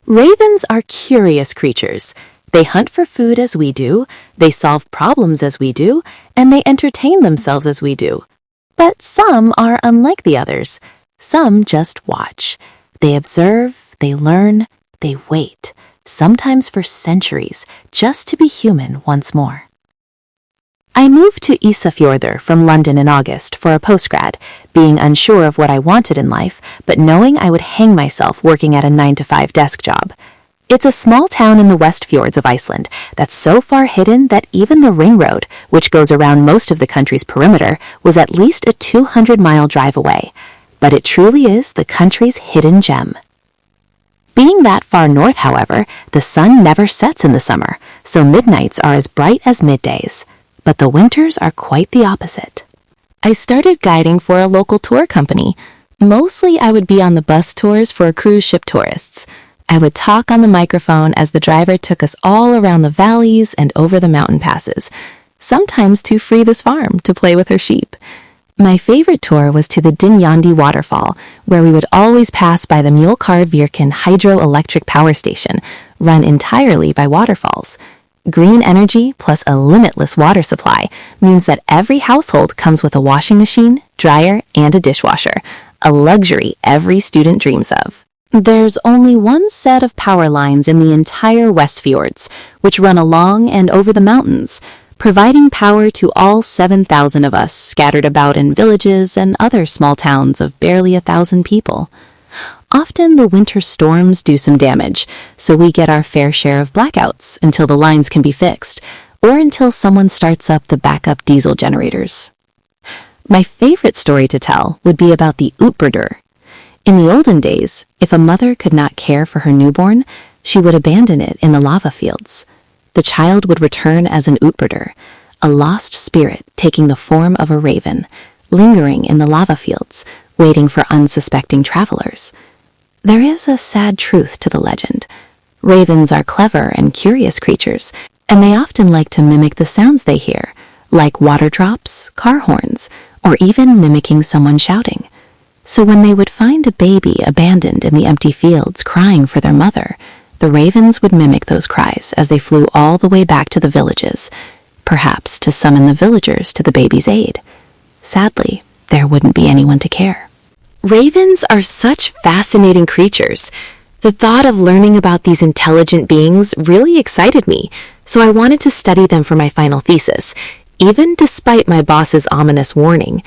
Ravens are curious creatures. They hunt for food as we do, they solve problems as we do, and they entertain themselves as we do. But some are unlike the others. Some just watch. They observe, they learn, they wait, sometimes for centuries, just to be human once more. I moved to Ísafjörður from London in August for a postgrad, being unsure of what I wanted in life, but knowing I would hang myself working at a 9-to-5 desk job. It's a small town in the Westfjords of Iceland that's so far hidden that even the ring road, which goes around most of the country's perimeter, was at least a 200-mile drive away. But it truly is the country's hidden gem. Being that far north, however, the sun never sets in the summer, so midnights are as bright as middays. But the winters are quite the opposite. I started guiding for a local tour company. Mostly I would be on the bus tours for cruise ship tourists. I would talk on the microphone as the driver took us all around the valleys and over the mountain passes, sometimes to Frida's farm to play with her sheep. My favorite tour was to the Dynjandi waterfall, where we would always pass by the Mjolkárvirkjun hydroelectric power station, run entirely by waterfalls. Green energy plus a limitless water supply means that every household comes with a washing machine, dryer, and a dishwasher, a luxury every student dreams of. There's only one set of power lines in the entire Westfjords, which run along and over the mountains, providing power to all 7,000 of us scattered about in villages and other small towns of barely 1,000 people. Often the winter storms do some damage, so we get our fair share of blackouts until the lines can be fixed, or until someone starts up the backup diesel generators. My favorite story to tell would be about the útburður. In the olden days, if a mother could not care for her newborn, she would abandon it in the lava fields. The child would return as an útburður, a lost spirit taking the form of a raven, lingering in the lava fields, waiting for unsuspecting travelers. There is a sad truth to the legend. Ravens are clever and curious creatures, and they often like to mimic the sounds they hear, like water drops, car horns, or even mimicking someone shouting. So when they would find a baby abandoned in the empty fields crying for their mother, the ravens would mimic those cries as they flew all the way back to the villages, perhaps to summon the villagers to the baby's aid. Sadly, there wouldn't be anyone to care. Ravens are such fascinating creatures. The thought of learning about these intelligent beings really excited me, so I wanted to study them for my final thesis, even despite my boss's ominous warning.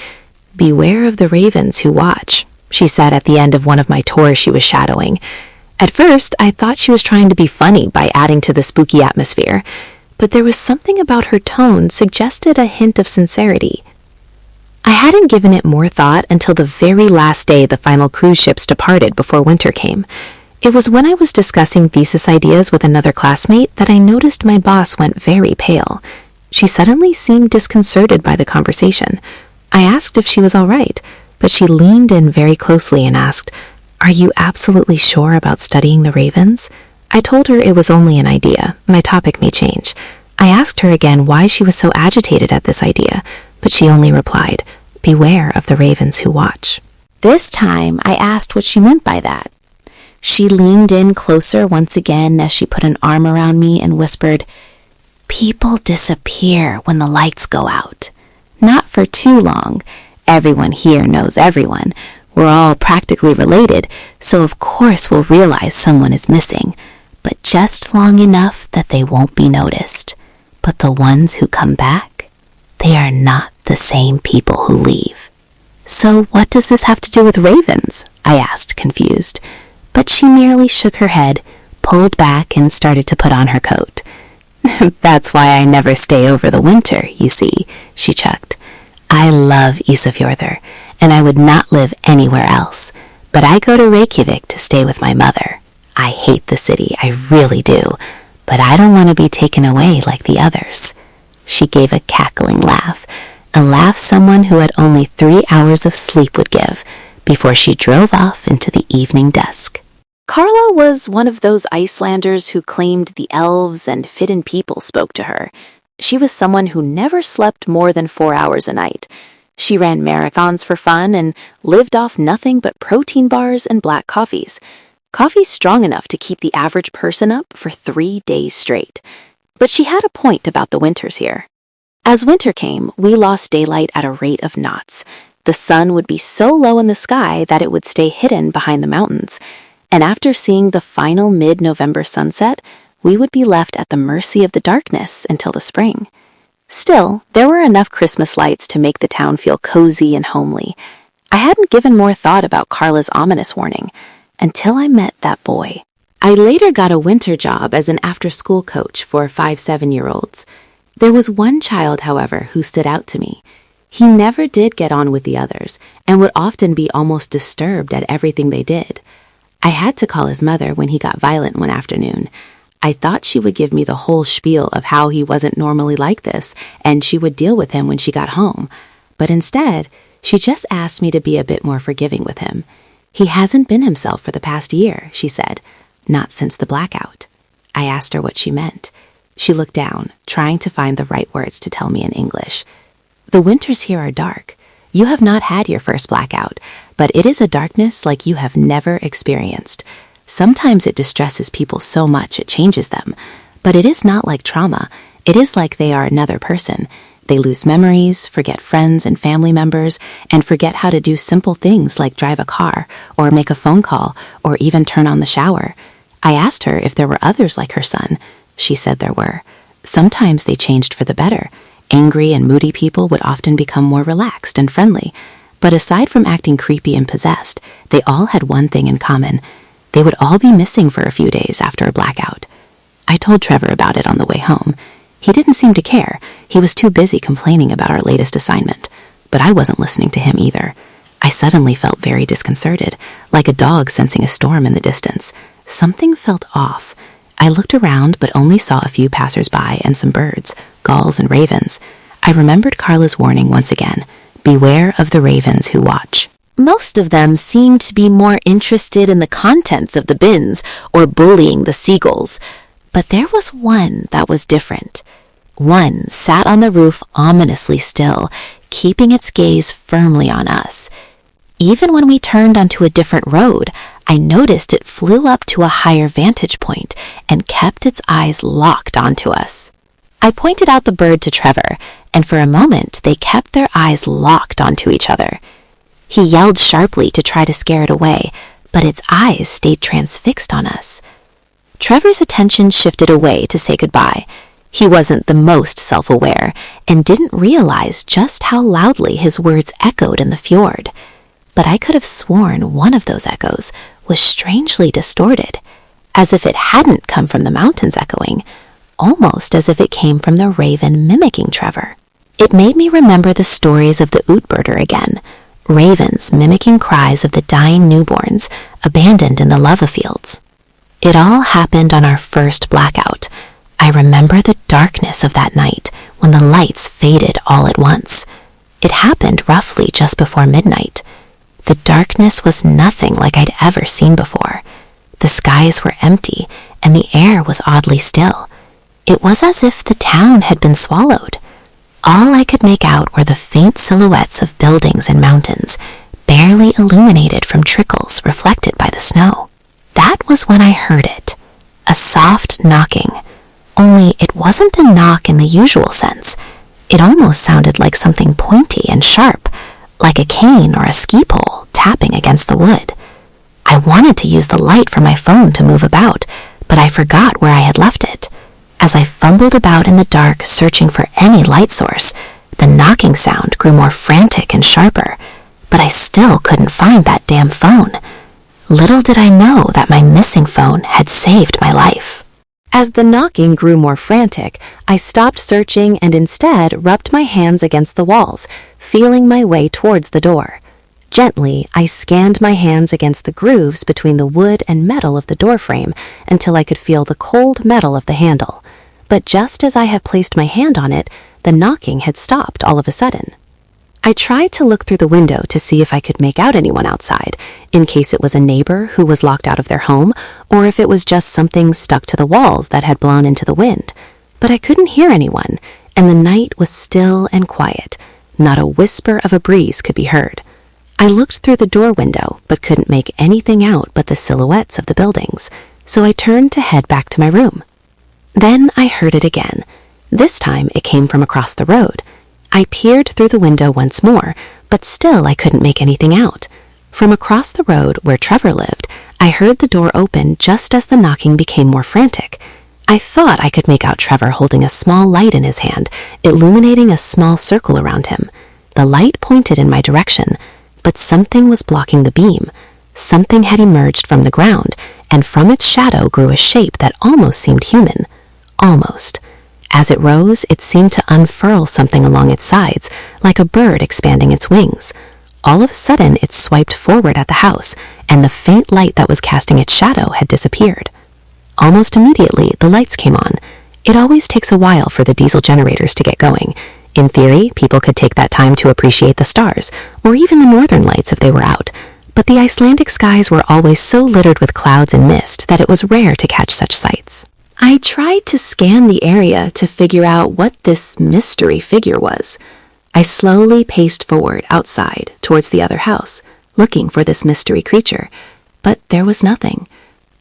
"Beware of the ravens who watch," she said at the end of one of my tours she was shadowing. At first, I thought she was trying to be funny by adding to the spooky atmosphere, but there was something about her tone suggested a hint of sincerity. I hadn't given it more thought until the very last day the final cruise ships departed before winter came. It was when I was discussing thesis ideas with another classmate that I noticed my boss went very pale. She suddenly seemed disconcerted by the conversation. I asked if she was all right, but she leaned in very closely and asked, "Are you absolutely sure about studying the ravens?" I told her it was only an idea. My topic may change. I asked her again why she was so agitated at this idea, but she only replied, "Beware of the ravens who watch." This time, I asked what she meant by that. She leaned in closer once again as she put an arm around me and whispered, "People disappear when the lights go out. Not for too long. Everyone here knows everyone. We're all practically related, so of course we'll realize someone is missing, but just long enough that they won't be noticed. But the ones who come back, they are not the same people who leave." "So what does this have to do with ravens?" I asked, confused. But she merely shook her head, pulled back, and started to put on her coat. "That's why I never stay over the winter, you see," she chuckled. "I love Ísafjörður, and I would not live anywhere else. But I go to Reykjavik to stay with my mother. I hate the city, I really do, but I don't want to be taken away like the others." She gave a cackling laugh, a laugh someone who had only 3 hours of sleep would give, before she drove off into the evening dusk. Carla was one of those Icelanders who claimed the elves and Fidden people spoke to her. She was someone who never slept more than 4 hours a night. She ran marathons for fun and lived off nothing but protein bars and black coffees. Coffee strong enough to keep the average person up for 3 days straight. But she had a point about the winters here. As winter came, we lost daylight at a rate of knots. The sun would be so low in the sky that it would stay hidden behind the mountains. And after seeing the final mid-November sunset, we would be left at the mercy of the darkness until the spring. Still, there were enough Christmas lights to make the town feel cozy and homely. I hadn't given more thought about Carla's ominous warning until I met that boy. I later got a winter job as an after-school coach for 5-7-year-olds. There was one child, however, who stood out to me. He never did get on with the others and would often be almost disturbed at everything they did. I had to call his mother when he got violent one afternoon. I thought she would give me the whole spiel of how he wasn't normally like this and she would deal with him when she got home. But instead, she just asked me to be a bit more forgiving with him. He hasn't been himself for the past year, she said. Not since the blackout. I asked her what she meant. She looked down, trying to find the right words to tell me in English. The winters here are dark. You have not had your first blackout, but it is a darkness like you have never experienced. Sometimes it distresses people so much it changes them, but it is not like trauma. It is like they are another person. They lose memories, forget friends and family members, and forget how to do simple things like drive a car, or make a phone call, or even turn on the shower. I asked her if there were others like her son. She said there were. Sometimes they changed for the better. Angry and moody people would often become more relaxed and friendly. But aside from acting creepy and possessed, they all had one thing in common. They would all be missing for a few days after a blackout. I told Trevor about it on the way home. He didn't seem to care. He was too busy complaining about our latest assignment. But I wasn't listening to him either. I suddenly felt very disconcerted, like a dog sensing a storm in the distance. Something felt off. I looked around but only saw a few passers-by and some birds, gulls and ravens. I remembered Carla's warning once again. Beware of the ravens who watch. Most of them seemed to be more interested in the contents of the bins or bullying the seagulls. But there was one that was different. One sat on the roof ominously still, keeping its gaze firmly on us. Even when we turned onto a different road, I noticed it flew up to a higher vantage point and kept its eyes locked onto us. I pointed out the bird to Trevor, and for a moment they kept their eyes locked onto each other. He yelled sharply to try to scare it away, but its eyes stayed transfixed on us. Trevor's attention shifted away to say goodbye. He wasn't the most self-aware and didn't realize just how loudly his words echoed in the fjord. But I could have sworn one of those echoes was strangely distorted, as if it hadn't come from the mountains echoing, almost as if it came from the raven mimicking Trevor. It made me remember the stories of the ootbirder again, ravens mimicking cries of the dying newborns abandoned in the lava fields. It all happened on our first blackout. I remember the darkness of that night when the lights faded all at once. It happened roughly just before midnight. The darkness was nothing like I'd ever seen before. The skies were empty and the air was oddly still. It was as if the town had been swallowed. All I could make out were the faint silhouettes of buildings and mountains, barely illuminated from trickles reflected by the snow. That was when I heard it. A soft knocking. Only it wasn't a knock in the usual sense. It almost sounded like something pointy and sharp, like a cane or a ski pole tapping against the wood. I wanted to use the light from my phone to move about, but I forgot where I had left it. As I fumbled about in the dark searching for any light source, the knocking sound grew more frantic and sharper, but I still couldn't find that damn phone. Little did I know that my missing phone had saved my life. As the knocking grew more frantic, I stopped searching and instead rubbed my hands against the walls, feeling my way towards the door. Gently, I scanned my hands against the grooves between the wood and metal of the doorframe until I could feel the cold metal of the handle. But just as I had placed my hand on it, the knocking had stopped all of a sudden. I tried to look through the window to see if I could make out anyone outside, in case it was a neighbor who was locked out of their home, or if it was just something stuck to the walls that had blown into the wind. But I couldn't hear anyone, and the night was still and quiet. Not a whisper of a breeze could be heard. I looked through the door window, but couldn't make anything out but the silhouettes of the buildings, so I turned to head back to my room. Then I heard it again. This time it came from across the road. I peered through the window once more, but still I couldn't make anything out. From across the road where Trevor lived, I heard the door open just as the knocking became more frantic. I thought I could make out Trevor holding a small light in his hand, illuminating a small circle around him. The light pointed in my direction, but something was blocking the beam. Something had emerged from the ground, and from its shadow grew a shape that almost seemed human. Almost. As it rose, it seemed to unfurl something along its sides, like a bird expanding its wings. All of a sudden, it swiped forward at the house, and the faint light that was casting its shadow had disappeared. Almost immediately, the lights came on. It always takes a while for the diesel generators to get going. In theory, people could take that time to appreciate the stars, or even the northern lights if they were out. But the Icelandic skies were always so littered with clouds and mist that it was rare to catch such sights. I tried to scan the area to figure out what this mystery figure was. I slowly paced forward outside towards the other house, looking for this mystery creature, but there was nothing.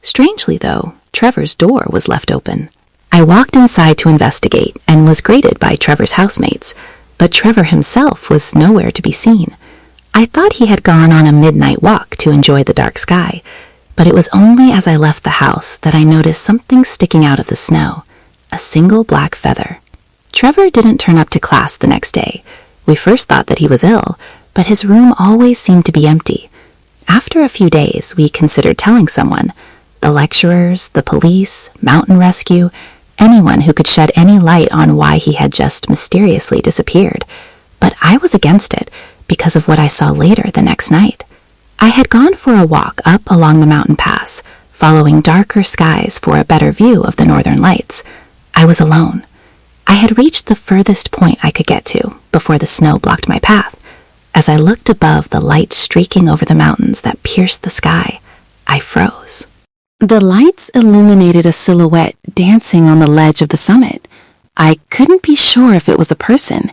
Strangely, though, Trevor's door was left open. I walked inside to investigate and was greeted by Trevor's housemates, but Trevor himself was nowhere to be seen. I thought he had gone on a midnight walk to enjoy the dark sky, but it was only as I left the house that I noticed something sticking out of the snow, a single black feather. Trevor didn't turn up to class the next day. We first thought that he was ill, but his room always seemed to be empty. After a few days, we considered telling someone. The lecturers, the police, mountain rescue, anyone who could shed any light on why he had just mysteriously disappeared. But I was against it because of what I saw later the next night. I had gone for a walk up along the mountain pass, following darker skies for a better view of the northern lights. I was alone. I had reached the furthest point I could get to before the snow blocked my path. As I looked above the light streaking over the mountains that pierced the sky, I froze. The lights illuminated a silhouette dancing on the ledge of the summit. I couldn't be sure if it was a person.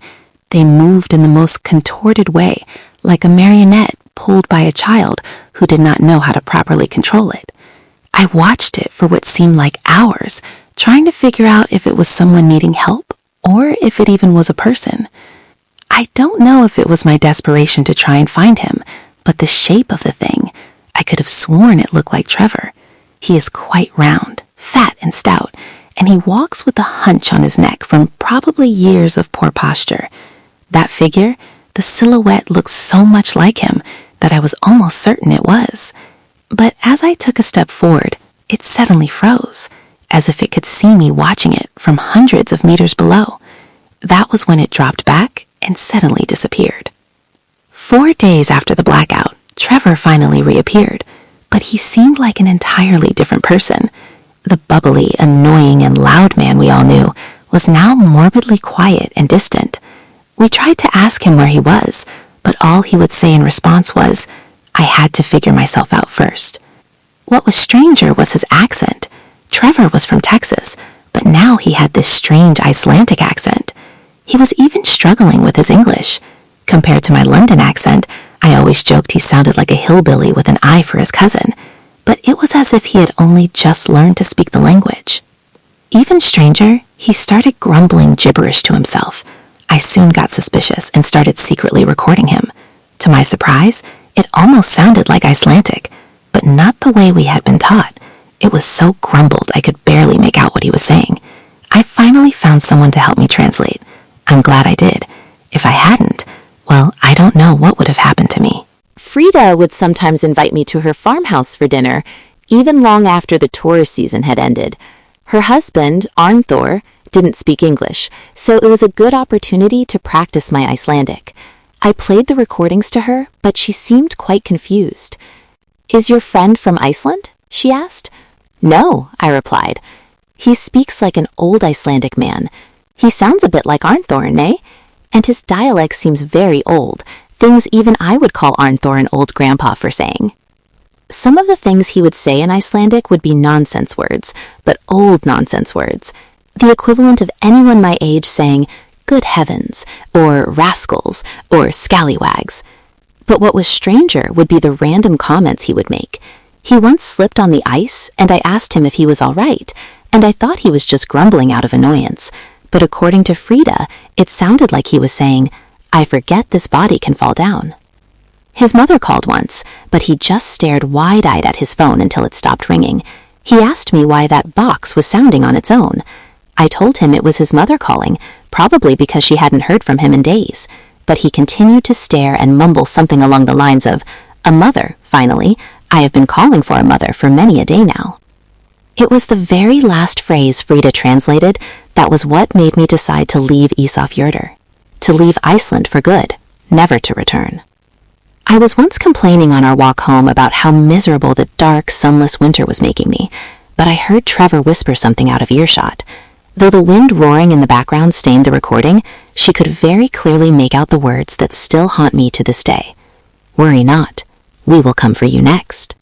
They moved in the most contorted way, like a marionette pulled by a child who did not know how to properly control it. I watched it for what seemed like hours, trying to figure out if it was someone needing help or if it even was a person. I don't know if it was my desperation to try and find him, but the shape of the thing, I could have sworn it looked like Trevor. He is quite round, fat and stout, and he walks with a hunch on his neck from probably years of poor posture. That figure, the silhouette looks so much like him that I was almost certain it was. But as I took a step forward, it suddenly froze, as if it could see me watching it from hundreds of meters below. That was when it dropped back and suddenly disappeared. 4 days after the blackout, Trevor finally reappeared, but he seemed like an entirely different person. The bubbly, annoying, and loud man we all knew was now morbidly quiet and distant. We tried to ask him where he was, but all he would say in response was, "I had to figure myself out first." What was stranger was his accent. Trevor was from Texas, but now he had this strange Icelandic accent. He was even struggling with his English. Compared to my London accent, I always joked he sounded like a hillbilly with an eye for his cousin, but it was as if he had only just learned to speak the language. Even stranger, he started grumbling gibberish to himself. I soon got suspicious and started secretly recording him. To my surprise, it almost sounded like Icelandic, but not the way we had been taught. It was so grumbled I could barely make out what he was saying. I finally found someone to help me translate. I'm glad I did. If I hadn't, well, I don't know what would have happened to me. Frida would sometimes invite me to her farmhouse for dinner, even long after the tourist season had ended. Her husband, Arnþór, didn't speak English, so it was a good opportunity to practice my Icelandic. I played the recordings to her, but she seemed quite confused. "Is your friend from Iceland?" she asked. "No," I replied. "He speaks like an old Icelandic man. He sounds a bit like Arnþór, eh? And his dialect seems very old, things even I would call Arnþór an old grandpa for saying." Some of the things he would say in Icelandic would be nonsense words, but old nonsense words. The equivalent of anyone my age saying, "Good heavens," or "rascals," or "scallywags." But what was stranger would be the random comments he would make. He once slipped on the ice, and I asked him if he was all right, and I thought he was just grumbling out of annoyance. But according to Frida, it sounded like he was saying, "I forget this body can fall down." His mother called once, but he just stared wide-eyed at his phone until it stopped ringing. He asked me why that box was sounding on its own. I told him it was his mother calling, probably because she hadn't heard from him in days. But he continued to stare and mumble something along the lines of, "A mother, finally. I have been calling for a mother for many a day now." It was the very last phrase Frida translated that was what made me decide to leave Ísafjörður, to leave Iceland for good, never to return. I was once complaining on our walk home about how miserable the dark, sunless winter was making me, but I heard Trevor whisper something out of earshot. Though the wind roaring in the background stained the recording, she could very clearly make out the words that still haunt me to this day. "Worry not, we will come for you next."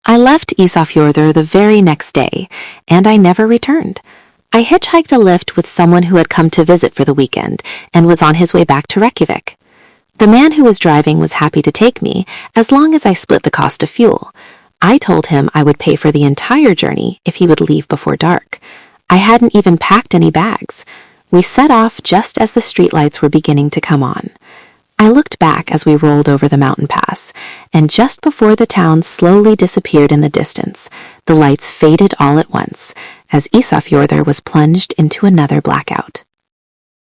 I left Ísafjörður the very next day, and I never returned. I hitchhiked a lift with someone who had come to visit for the weekend and was on his way back to Reykjavik. The man who was driving was happy to take me as long as I split the cost of fuel. I told him I would pay for the entire journey if he would leave before dark. I hadn't even packed any bags. We set off just as the streetlights were beginning to come on. I looked back as we rolled over the mountain pass, and just before the town slowly disappeared in the distance, the lights faded all at once, as Ísafjörður was plunged into another blackout.